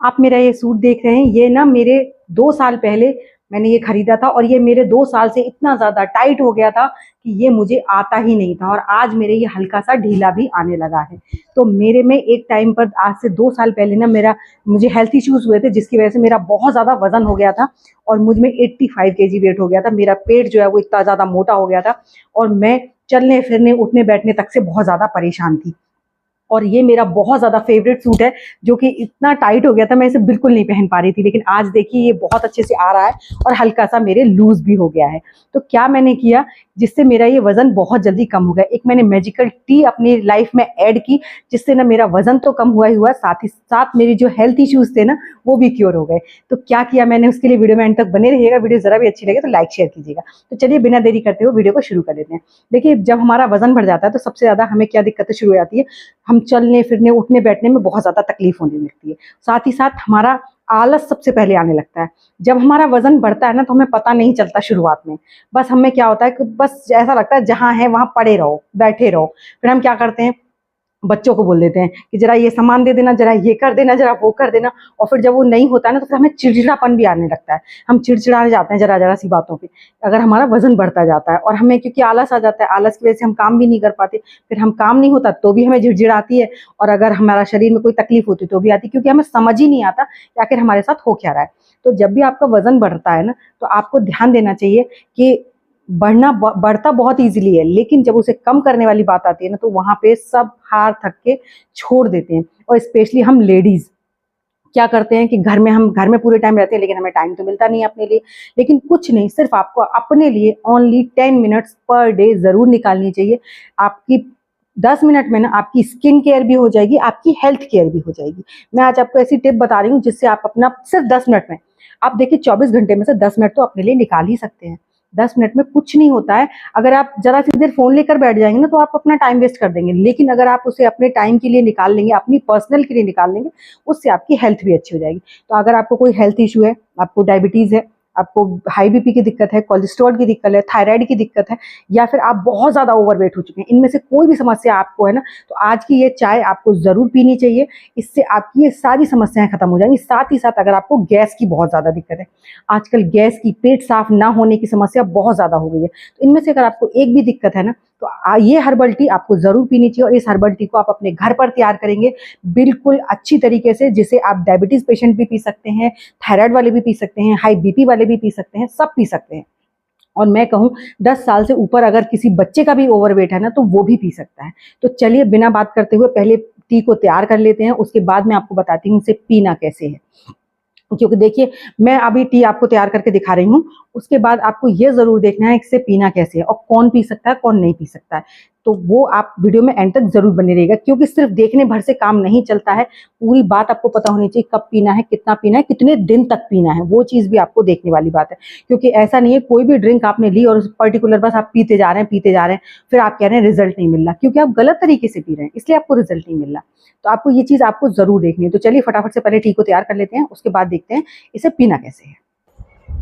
आप मेरा ये सूट देख रहे हैं, ये ना मेरे 2 साल पहले मैंने ये खरीदा था और ये मेरे 2 साल से इतना ज़्यादा टाइट हो गया था कि ये मुझे आता ही नहीं था और आज मेरे ये हल्का-सा ढीला भी आने लगा है। तो मेरे में एक टाइम पर आज से 2 साल पहले ना मुझे हेल्थ इश्यूज़ हुए थे, जिसकी वज़ह से मेरा बहुत ज़्यादा वज़न हो गया था और मुझ में 85 केजी वेट हो गया था। मेरा पेट जो है वो इतना ज़्यादा मोटा हो गया था और मैं चलने-फिरने, उठने-बैठने तक से बहुत ज़्यादा परेशान थी। और ये मेरा बहुत ज़्यादा फेवरेट सूट है, जो कि इतना टाइट हो गया था, मैं इसे बिल्कुल नहीं पहन पा रही थी। लेकिन आज देखिए ये बहुत अच्छे से आ रहा है और हल्का-सा मेरे लूज़ भी हो गया है। तो क्या मैंने किया, जिससे मेरा ये वज़न बहुत जल्दी कम हो गया। एक मैंने मैजिकल टी अपनी लाइफ़ में ऐड की, जिससे ना मेरा वज़न तो कम हुआ ही हुआ, साथ ही साथ मेरे जो हेल्थ इश्यूज़ थे ना, वो भी क्योर हो गए। तो क्या किया मैंने, उसके लिए वीडियो में एंड तक बने रहिएगा। वीडियो ज़रा भी अच्छी लगे तो लाइक शेयर कीजिएगा। तो चलिए बिना देरी करते हुए वीडियो को शुरू कर लेते हैं। देखिए, जब हमारा वज़न बढ़ जाता है तो सबसे ज़्यादा हमें क्या दिक्कतें शुरू हो जाती है, हम चलने-फिरने, उठने-बैठने में बहुत ज़्यादा तकलीफ़ होने लगती है। साथ ही साथ हमारा आलस सबसे पहले आने लगता है। जब हमारा वज़न बढ़ता है ना, तो हमें पता नहीं चलता शुरुआत में। बस हमें क्या होता है कि बस ऐसा लगता है जहाँ है वहाँ पड़े रहो, बैठे रहो। फिर हम क्या करते हैं, बच्चों को बोल देते हैं कि ज़रा ये सामान दे देना, ज़रा ये कर देना, ज़रा वो कर देना। और फिर जब वो नहीं होता है ना, तो फिर हमें चिड़चिड़ापन भी आने लगता है। हम चिड़चिड़ाने जाते हैं ज़रा-ज़रा सी बातों पे, अगर हमारा वज़न बढ़ता जाता है और हमें क्योंकि आलस आ जाता है, आलस की वज़ह से हम काम भी नहीं कर पाते। फिर हम काम नहीं होता तो भी हमें झिड़झिड़ आती है और अगर हमारा शरीर में कोई तकलीफ़ होती है तो भी आती है, क्योंकि हमें समझ ही नहीं आता कि आखिर हमारे साथ हो क्या रहा है। तो जब भी आपका वज़न बढ़ता है ना, तो आपको ध्यान देना चाहिए कि बढ़ता बहुत ईज़िली है, लेकिन जब उसे कम करने वाली बात आती है ना, तो वहाँ पे सब हार थक के छोड़ देते हैं। और स्पेशली हम लेडीज़ क्या करते हैं कि हम घर में पूरे टाइम रहते हैं, लेकिन हमें टाइम तो मिलता नहीं है अपने लिए। लेकिन कुछ नहीं, सिर्फ़ आपको अपने लिए ओनली 10 मिनट्स पर डे ज़रूर निकालनी चाहिए। आपकी 10 मिनट में ना आपकी स्किन केयर भी हो जाएगी, आपकी हेल्थ केयर भी हो जाएगी। मैं आज आपको ऐसी टिप बता रही हूँ जिससे आप अपना सिर्फ़ 10 मिनट में, आप देखिए 24 घंटे में से 10 मिनट तो अपने लिए निकाल ही सकते हैं। 10 मिनट में कुछ नहीं होता है। अगर आप ज़रा सी देर फ़ोन लेकर बैठ जाएँगे ना, तो आप अपना टाइम वेस्ट कर देंगे। लेकिन अगर आप उसे अपने टाइम के लिए निकाल लेंगे, अपनी पर्सनल के लिए निकाल लेंगे, उससे आपकी हेल्थ भी अच्छी हो जाएगी। तो अगर आपको कोई हेल्थ इश्यू है, आपको डायबिटीज़ है, आपको हाई बीपी की दिक्कत है, कोलेस्ट्रॉल की दिक्कत है, थायराइड की दिक्कत है, या फिर आप बहुत ज़्यादा ओवरवेट हो चुके हैं, इनमें से कोई भी समस्या आपको है ना, तो आज की ये चाय आपको ज़रूर पीनी चाहिए। इससे आपकी ये सारी समस्याएँ खत्म हो जाएँगी। साथ ही साथ अगर आपको गैस की बहुत ज़्यादा दिक्कत है, आजकल गैस की, पेट साफ ना होने की समस्या बहुत ज़्यादा हो गई है। तो इनमें से अगर आपको एक भी दिक्कत है ना, तो ये हर्बल टी आपको ज़रूर पीनी चाहिए और इस हर्बल टी को आप अपने घर पर तैयार करेंगे बिल्कुल अच्छी तरीके से, जिसे आप डायबिटीज़ पेशेंट भी पी सकते हैं, थायराइड वाले भी पी सकते हैं, हाई बीपी वाले भी पी सकते हैं, सब पी सकते हैं। और मैं कहूँ 10 साल से ऊपर अगर किसी बच्चे का भी ओवरवेट है ना, तो वो भी पी सकता है। तो चलिए बिना बात करते हुए पहले टी को तैयार कर लेते हैं, उसके बाद मैं आपको बताती हूँ इसे पीना कैसे है। क्योंकि देखिए, मैं अभी टी आपको तैयार करके दिखा रही हूँ, उसके बाद आपको ये ज़रूर देखना है कि इसे पीना कैसे है और कौन पी सकता है, कौन नहीं पी सकता है। तो वो आप वीडियो में एंड तक ज़रूर बने रहिएगा, क्योंकि सिर्फ़ देखने भर से काम नहीं चलता है। पूरी बात आपको पता होनी चाहिए, कब पीना है, कितना पीना है, कितने दिन तक पीना है, वो चीज़ भी आपको देखने वाली बात है। क्योंकि ऐसा नहीं है कोई भी ड्रिंक आपने ली और उस पर्टिकुलर बस आप पीते जा रहे हैं, फिर आप कह रहे हैं रिज़ल्ट नहीं मिल रहा, क्योंकि आप गलत तरीके से पी रहे हैं, इसलिए आपको रिज़ल्ट नहीं मिल रहा। तो आपको ये चीज़ आपको ज़रूर देखनी है। तो चलिए फटाफट से पहले टी को तैयार कर लेते हैं, उसके बाद देखते हैं इसे पीना कैसे है।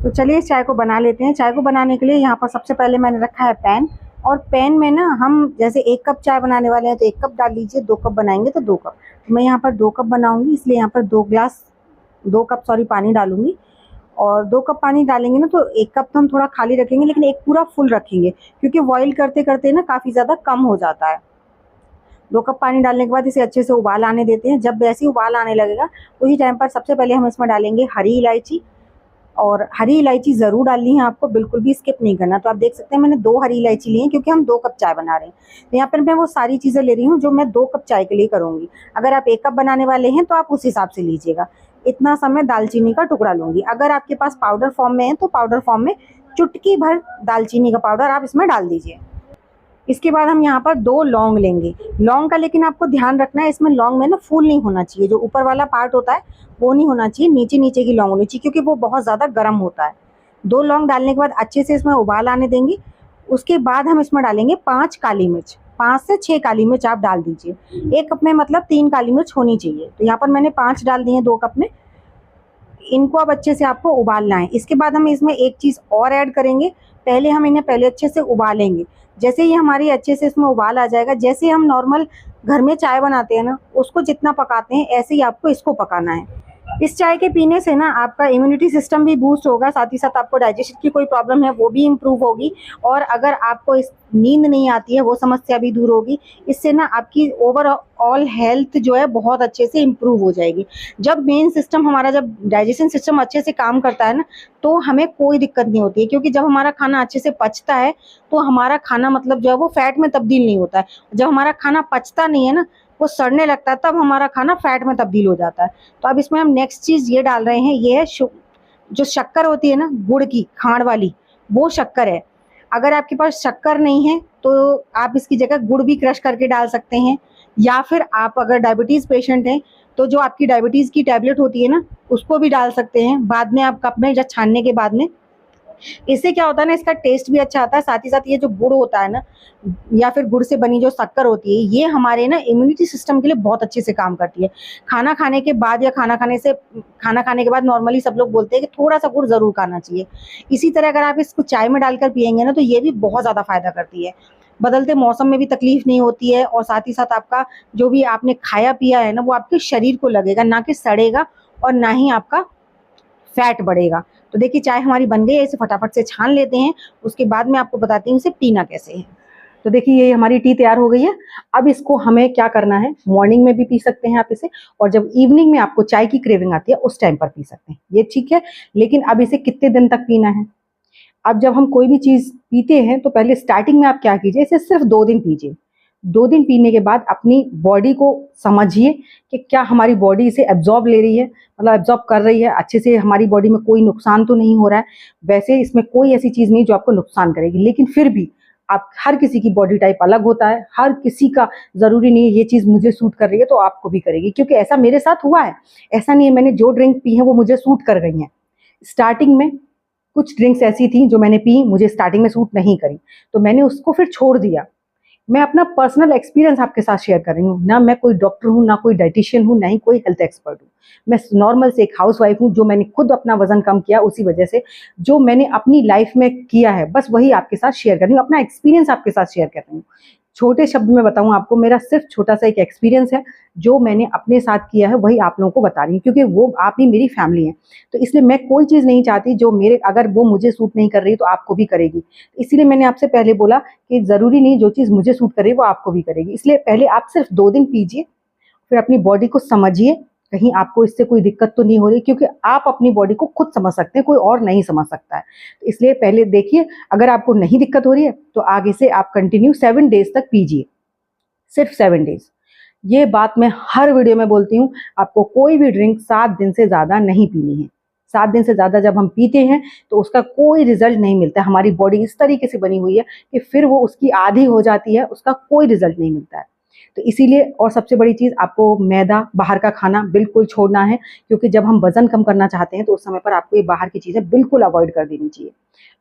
तो चलिए इस चाय को बना लेते हैं। चाय को बनाने के लिए यहाँ पर सबसे पहले मैंने रखा है पैन, और पैन में ना हम जैसे 1 कप चाय बनाने वाले हैं तो 1 कप डाल लीजिए, 2 कप बनाएँगे तो 2 कप। तो मैं यहाँ पर 2 कप बनाऊँगी, इसलिए यहाँ पर 2 कप सॉरी पानी डालूँगी। और 2 कप पानी डालेंगे ना, तो 1 कप तो हम थोड़ा खाली रखेंगे, लेकिन 1 पूरा फुल रखेंगे, क्योंकि बॉयल करते-करते ना काफ़ी ज़्यादा कम हो जाता है। 2 कप पानी डालने के बाद इसे अच्छे से उबाल आने देते हैं। जब वैसे ही उबाल आने लगेगा, उसी टाइम पर सबसे पहले हम इसमें डालेंगे हरी इलायची, और हरी इलायची ज़रूर डालनी है आपको, बिल्कुल भी स्किप नहीं करना। तो आप देख सकते हैं मैंने 2 हरी इलायची ली हैं, क्योंकि हम 2 कप चाय बना रहे हैं। तो यहाँ पर मैं वो सारी चीज़ें ले रही हूँ जो मैं 2 कप चाय के लिए करूँगी। अगर आप 1 कप बनाने वाले हैं तो आप उस हिसाब से लीजिएगा। इतना सा मैं दालचीनी का टुकड़ा लूँगी। अगर आपके पास पाउडर फॉर्म में है तो पाउडर फॉर्म में चुटकी भर दालचीनी का पाउडर आप इसमें डाल दीजिए। इसके बाद हम यहाँ पर 2 लौंग लेंगे। लौंग का लेकिन आपको ध्यान रखना है, इसमें लौंग में ना फूल नहीं होना चाहिए, जो ऊपर वाला पार्ट होता है वो नहीं होना चाहिए, नीचे-नीचे की लौंग होनी चाहिए, क्योंकि वो बहुत ज़्यादा गर्म होता है। 2 लौंग डालने के बाद अच्छे से इसमें उबाल आने देंगे। उसके बाद हम इसमें डालेंगे 5 काली मिर्च, 5 से 6 काली मिर्च आप डाल दीजिए। 1 कप में मतलब 3 काली मिर्च होनी चाहिए। तो यहाँ पर मैंने 5 डाल दी हैं 2 कप में। इनको अब अच्छे से आपको उबालना है। इसके बाद हम इसमें एक चीज़ और ऐड करेंगे, पहले अच्छे से उबालेंगे। जैसे ही हमारी अच्छे से इसमें उबाल आ जाएगा, जैसे हम नॉर्मल घर में चाय बनाते हैं ना, उसको जितना पकाते हैं ऐसे ही आपको इसको पकाना है। इस चाय के पीने से ना आपका इम्यूनिटी सिस्टम भी बूस्ट होगा, साथ ही साथ आपको डाइजेशन की कोई प्रॉब्लम है वो भी इम्प्रूव होगी, और अगर आपको इस नींद नहीं आती है वो समस्या भी दूर होगी। इससे ना आपकी ओवरऑल हेल्थ जो है बहुत अच्छे से इम्प्रूव हो जाएगी। जब मेन सिस्टम हमारा, जब डाइजेशन सिस्टम अच्छे से काम करता है ना, तो हमें कोई दिक्कत नहीं होती है, क्योंकि जब हमारा खाना अच्छे से पचता है तो हमारा खाना मतलब जो है वो फैट में तब्दील नहीं होता है। जब हमारा खाना पचता नहीं है ना, वो सड़ने लगता है, तब हमारा खाना फैट में तब्दील हो जाता है। तो अब इसमें हम नेक्स्ट चीज़ ये डाल रहे हैं, ये है जो शक्कर होती है ना, गुड़ की खांड वाली, वो शक्कर है। अगर आपके पास शक्कर नहीं है तो आप इसकी जगह गुड़ भी क्रश करके डाल सकते हैं, या फिर आप अगर डायबिटीज़ पेशेंट हैं तो जो आपकी डायबिटीज़ की टैबलेट होती है ना, उसको भी डाल सकते हैं बाद में, आप कप में जब छानने के बाद में। इससे क्या होता है ना, इसका टेस्ट भी अच्छा आता है, साथ ही साथ ये जो गुड़ होता है ना, या फिर गुड़ से बनी जो शक्कर होती है, ये हमारे ना इम्यूनिटी सिस्टम के लिए बहुत अच्छे से काम करती है। खाना खाने के बाद या खाना खाने के बाद नॉर्मली सब लोग बोलते हैं कि थोड़ा सा गुड़ ज़रूर खाना चाहिए। इसी तरह अगर आप इसको चाय में डालकर पिएंगे ना, तो ये भी बहुत ज़्यादा फ़ायदा करती है। बदलते मौसम में भी तकलीफ नहीं होती है, और साथ ही साथ आपका जो भी आपने खाया पिया है ना, वो आपके शरीर को लगेगा, ना कि सड़ेगा, और ना ही आपका फैट बढ़ेगा। तो देखिए चाय हमारी बन गई है, इसे फटाफट से छान लेते हैं, उसके बाद मैं आपको बताती हूँ इसे पीना कैसे है। तो देखिए ये हमारी टी तैयार हो गई है। अब इसको हमें क्या करना है, मॉर्निंग में भी पी सकते हैं आप इसे, और जब इवनिंग में आपको चाय की क्रेविंग आती है उस टाइम पर पी सकते हैं, ये ठीक है। लेकिन अब इसे कितने दिन तक पीना है? अब जब हम कोई भी चीज़ पीते हैं तो पहले स्टार्टिंग में आप क्या कीजिए, इसे सिर्फ 2 दिन पीजिए। 2 दिन पीने के बाद अपनी बॉडी को समझिए कि क्या हमारी बॉडी इसे एब्ज़ॉर्ब ले रही है, मतलब एब्ज़ॉर्ब कर रही है अच्छे से, हमारी बॉडी में कोई नुकसान तो नहीं हो रहा है। वैसे इसमें कोई ऐसी चीज़ नहीं जो आपको नुकसान करेगी, लेकिन फिर भी आप, हर किसी की बॉडी टाइप अलग होता है, हर किसी का ज़रूरी नहीं है ये चीज़ मुझे सूट कर रही है तो आपको भी करेगी, क्योंकि ऐसा मेरे साथ हुआ है। ऐसा नहीं है, मैंने जो ड्रिंक पी है वो मुझे सूट कर गई हैं। स्टार्टिंग में कुछ ड्रिंक्स ऐसी थी जो मैंने पी, मुझे स्टार्टिंग में सूट नहीं करी, तो मैंने उसको फिर छोड़ दिया। मैं अपना पर्सनल एक्सपीरियंस आपके साथ शेयर कर रही हूँ, ना मैं कोई डॉक्टर हूँ, ना कोई डाइटिशियन हूँ, ना ही कोई हेल्थ एक्सपर्ट हूँ। मैं नॉर्मल से एक हाउसवाइफ हूँ, जो मैंने खुद अपना वजन कम किया उसी वजह से, जो मैंने अपनी लाइफ में किया है बस वही आपके साथ शेयर कर रही हूँ, अपना एक्सपीरियंस आपके साथ शेयर कर रही हूँ। छोटे शब्द में बताऊँ आपको, मेरा सिर्फ छोटा सा एक एक्सपीरियंस है जो मैंने अपने साथ किया है, वही आप लोगों को बता रही हूँ, क्योंकि वो आप ही मेरी फैमिली है। तो इसलिए मैं कोई चीज़ नहीं चाहती जो मेरे, अगर वो मुझे सूट नहीं कर रही तो आपको भी करेगी। इसीलिए मैंने आपसे पहले बोला कि ज़रूरी नहीं जो चीज़ मुझे सूट करे वो आपको भी करेगी। इसलिए पहले आप सिर्फ 2 दिन पीजिए, फिर अपनी बॉडी को समझिए, कहीं आपको इससे कोई दिक्कत तो नहीं हो रही, क्योंकि आप अपनी बॉडी को खुद समझ सकते हैं, कोई और नहीं समझ सकता है। तो इसलिए पहले देखिए, अगर आपको नहीं दिक्कत हो रही है तो आगे से आप कंटिन्यू 7 डेज़ तक पीजिए, सिर्फ 7 डेज़। ये बात मैं हर वीडियो में बोलती हूँ, आपको कोई भी ड्रिंक 7 दिन से ज़्यादा नहीं पीनी है। 7 दिन से ज़्यादा जब हम पीते हैं तो उसका कोई रिजल्ट नहीं मिलता है। हमारी बॉडी इस तरीके से बनी हुई है कि फिर वो उसकी आदी हो जाती है, उसका कोई रिजल्ट नहीं मिलता है। तो इसीलिए, और सबसे बड़ी चीज़, आपको मैदा, बाहर का खाना बिल्कुल छोड़ना है, क्योंकि जब हम वज़न कम करना चाहते हैं तो उस समय पर आपको ये बाहर की चीज़ें बिल्कुल अवॉइड कर देनी चाहिए।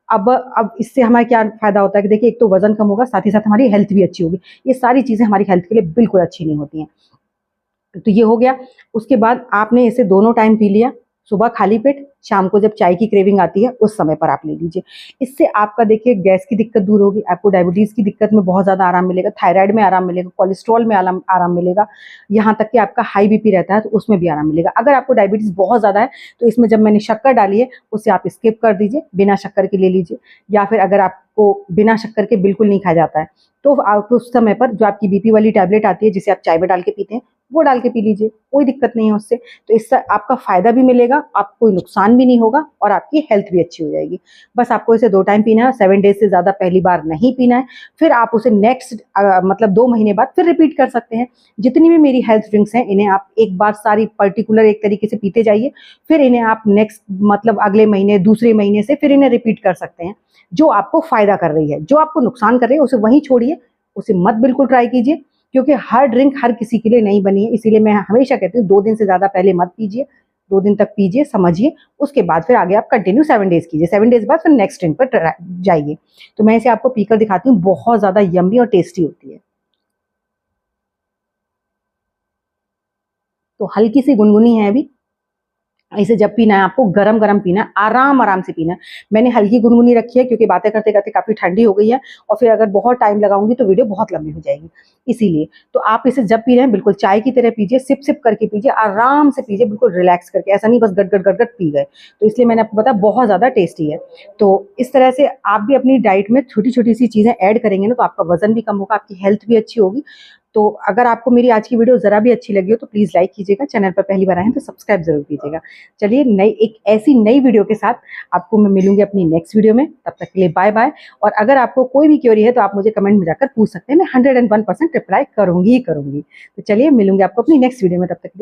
अब इससे हमारा क्या फ़ायदा होता है कि देखिए, एक तो वज़न कम होगा, साथ ही साथ हमारी हेल्थ भी अच्छी होगी। ये सारी चीज़ें हमारी हेल्थ के लिए बिल्कुल अच्छी नहीं होती हैं। तो ये हो गया। उसके बाद आपने इसे दोनों टाइम पी लिया, सुबह खाली पेट, शाम को जब चाय की क्रेविंग आती है उस समय पर आप ले लीजिए। इससे आपका देखिए गैस की दिक्कत दूर होगी, आपको डायबिटीज़ की दिक्कत में बहुत ज़्यादा आराम मिलेगा, थायराइड में आराम मिलेगा, कोलेस्ट्रॉल में आराम आराम मिलेगा, यहाँ तक कि आपका हाई बीपी रहता है तो उसमें भी आराम मिलेगा। अगर आपको डायबिटीज़ बहुत ज़्यादा है तो इसमें जब मैंने शक्कर डाली है उसे आप स्किप कर दीजिए, बिना शक्कर के ले लीजिए। या फिर अगर आपको बिना शक्कर के बिल्कुल नहीं खाया जाता है तो आप उस समय पर जो आपकी बीपी वाली टैबलेट आती है जिसे आप चाय में डाल के पीते हैं, वो डाल के पी लीजिए, कोई दिक्कत नहीं है उससे। तो इससे आपका फ़ायदा भी मिलेगा, आपको कोई नुकसान भी नहीं होगा, और आपकी हेल्थ भी अच्छी हो जाएगी। बस आपको इसे 2 टाइम पीना है, 7 डेज़ से ज़्यादा पहली बार नहीं पीना है। फिर आप उसे नेक्स्ट मतलब 2 महीने बाद फिर रिपीट कर सकते हैं। जितनी भी मेरी हेल्थ ड्रिंक्स हैं, इन्हें आप एक बार सारी पर्टिकुलर एक तरीके से पीते जाइए, फिर इन्हें आप नेक्स्ट मतलब अगले महीने, दूसरे महीने से फिर इन्हें रिपीट कर सकते हैं, जो आपको फ़ायदा कर रही है। जो आपको नुकसान कर रही है उसे वहीं छोड़िए, उसे मत बिल्कुल ट्राई कीजिए, क्योंकि हर ड्रिंक हर किसी के लिए नहीं बनी है। इसीलिए मैं हमेशा कहती हूँ 2 दिन से ज़्यादा पहले मत पीजिए, 2 दिन तक पीजिए, समझिए, उसके बाद फिर आगे आप कंटिन्यू 7 डेज़ कीजिए। 7 डेज़ बाद फिर नेक्स्ट ड्रिंक पर जाइए। तो मैं इसे आपको पीकर दिखाती हूँ, बहुत ज़्यादा यम्मी और टेस्टी होती है। तो हल्की सी गुनगुनी है अभी, इसे जब पीना है आपको गरम गरम पीना है, आराम आराम से पीना है। मैंने हल्की गुनगुनी रखी है क्योंकि बातें करते करते काफ़ी ठंडी हो गई है, और फिर अगर बहुत टाइम लगाऊंगी तो वीडियो बहुत लंबी हो जाएगी, इसीलिए। तो आप इसे जब पी रहे हैं बिल्कुल चाय की तरह पीजिए, सिप सिप करके पीजिए, आराम से पीजिए, बिल्कुल रिलैक्स करके, ऐसा नहीं बस गट गट गट गट पी गए। तो इसलिए मैंने आपको बताया बहुत ज़्यादा टेस्टी है। तो इस तरह से आप भी अपनी डाइट में छोटी छोटी सी चीज़ें ऐड करेंगे ना, तो आपका वजन भी कम होगा, आपकी हेल्थ भी अच्छी होगी। तो अगर आपको मेरी आज की वीडियो ज़रा भी अच्छी लगी हो तो प्लीज़ लाइक कीजिएगा, चैनल पर पहली बार आए हैं तो सब्सक्राइब ज़रूर कीजिएगा। चलिए एक ऐसी नई वीडियो के साथ आपको मैं मिलूंगी अपनी नेक्स्ट वीडियो में, तब तक के लिए बाय बाय। और अगर आपको कोई भी क्वेरी है तो आप मुझे कमेंट में जाकर पूछ सकते हैं, मैं 101% रिप्लाई करूंगी ही करूंगी। तो चलिए मिलूंगी आपको अपनी नेक्स्ट वीडियो में, तब तक के लिए।